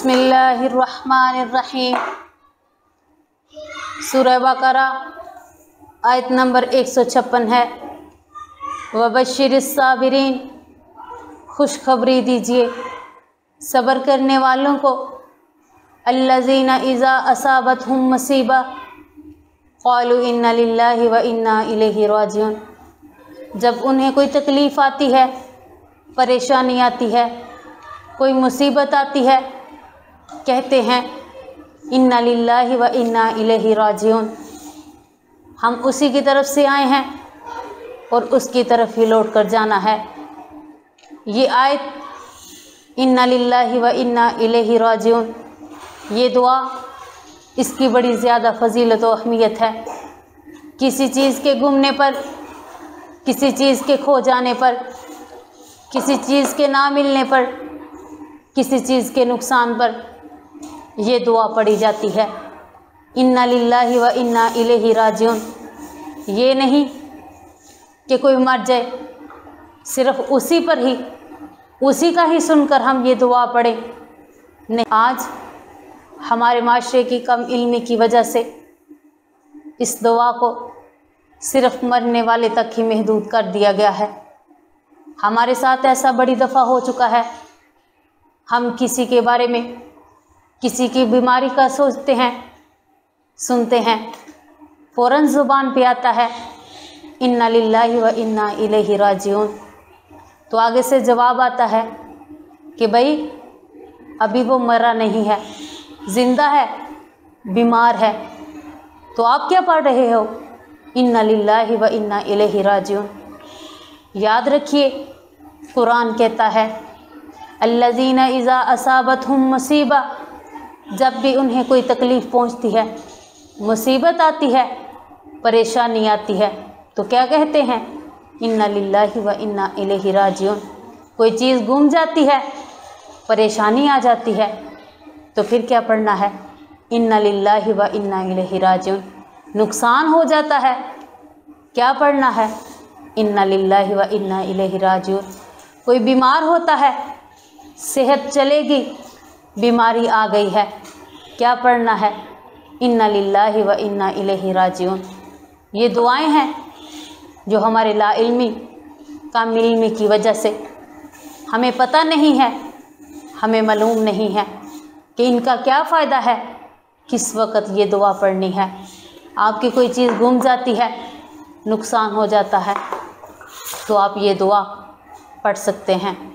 बिस्मिल्लाहिर्रहमानिर्रहीम। सूरह बकरा आयत नंबर 156 है। वबश्शिरिस साबिरीन, खुशखबरी दीजिए सब्र करने वालों को। अल्लज़ीना इज़ा असाबतहुम मुसीबा क़ालू इन्ना लिल्लाहि व इन्ना इलैहि राजिऊन। जब उन्हें कोई तकलीफ़ आती है, परेशानी आती है, कोई मुसीबत आती है, कहते हैं इन्ना लिल्लाहि व इन्ना इलैहि राजिऊन। हम उसी की तरफ से आए हैं और उसकी तरफ ही लौट कर जाना है। ये आयत इन्ना लिल्लाहि व इन्ना इलैहि राजिऊन, ये दुआ, इसकी बड़ी ज़्यादा फजीलत और अहमियत है। किसी चीज़ के गुमने पर, किसी चीज़ के खो जाने पर, किसी चीज़ के ना मिलने पर, किसी चीज़ के नुकसान पर ये दुआ पढ़ी जाती है, इन्ना लिल्लाहि व इन्ना इलैहि राजिऊन। ये नहीं कि कोई मर जाए, सिर्फ उसी पर ही, उसी का ही सुनकर हम ये दुआ पढ़ें। नहीं, आज हमारे माशरे की कम इल्मी की वजह से इस दुआ को सिर्फ मरने वाले तक ही महदूद कर दिया गया है। हमारे साथ ऐसा बड़ी दफ़ा हो चुका है, हम किसी के बारे में, किसी की बीमारी का सोचते हैं, सुनते हैं, फ़ौरन ज़ुबान पे आता है इन्ना लिल्लाहि व इन्ना इलैहि राजिऊन। तो आगे से जवाब आता है कि भाई अभी वो मरा नहीं है, ज़िंदा है, बीमार है। तो आप क्या पढ़ रहे हो? इन्ना लिल्लाहि व इन्ना इलैहि राजिऊन। याद रखिए, कुरान कहता है अल्लज़ीना इज़ा असाबतहुम मुसीबा, जब भी उन्हें कोई तकलीफ़ पहुंचती है, मुसीबत आती है, परेशानी आती है, तो क्या कहते हैं? इन्ना लिल्लाहि व इन्ना इलैहि राजिऊन। कोई चीज़ गुम जाती है, परेशानी आ जाती है, तो फिर क्या पढ़ना है? इन्ना लिल्लाहि व इन्ना इलैहि राजिऊन। नुकसान हो जाता है, क्या पढ़ना है? इन्ना लिल्लाहि व इन्ना इलैहि राजिऊन। कोई बीमार होता है, सेहत चलेगी, बीमारी आ गई है, क्या पढ़ना है? इन्ना लिल्लाहि व इन्ना इलैहि राजिऊन। ये दुआएं हैं जो हमारे लाइल्मी, कम इल्मी की वजह से हमें पता नहीं है, हमें मालूम नहीं है कि इनका क्या फ़ायदा है, किस वक़्त ये दुआ पढ़नी है। आपकी कोई चीज़ गुम जाती है, नुकसान हो जाता है, तो आप ये दुआ पढ़ सकते हैं।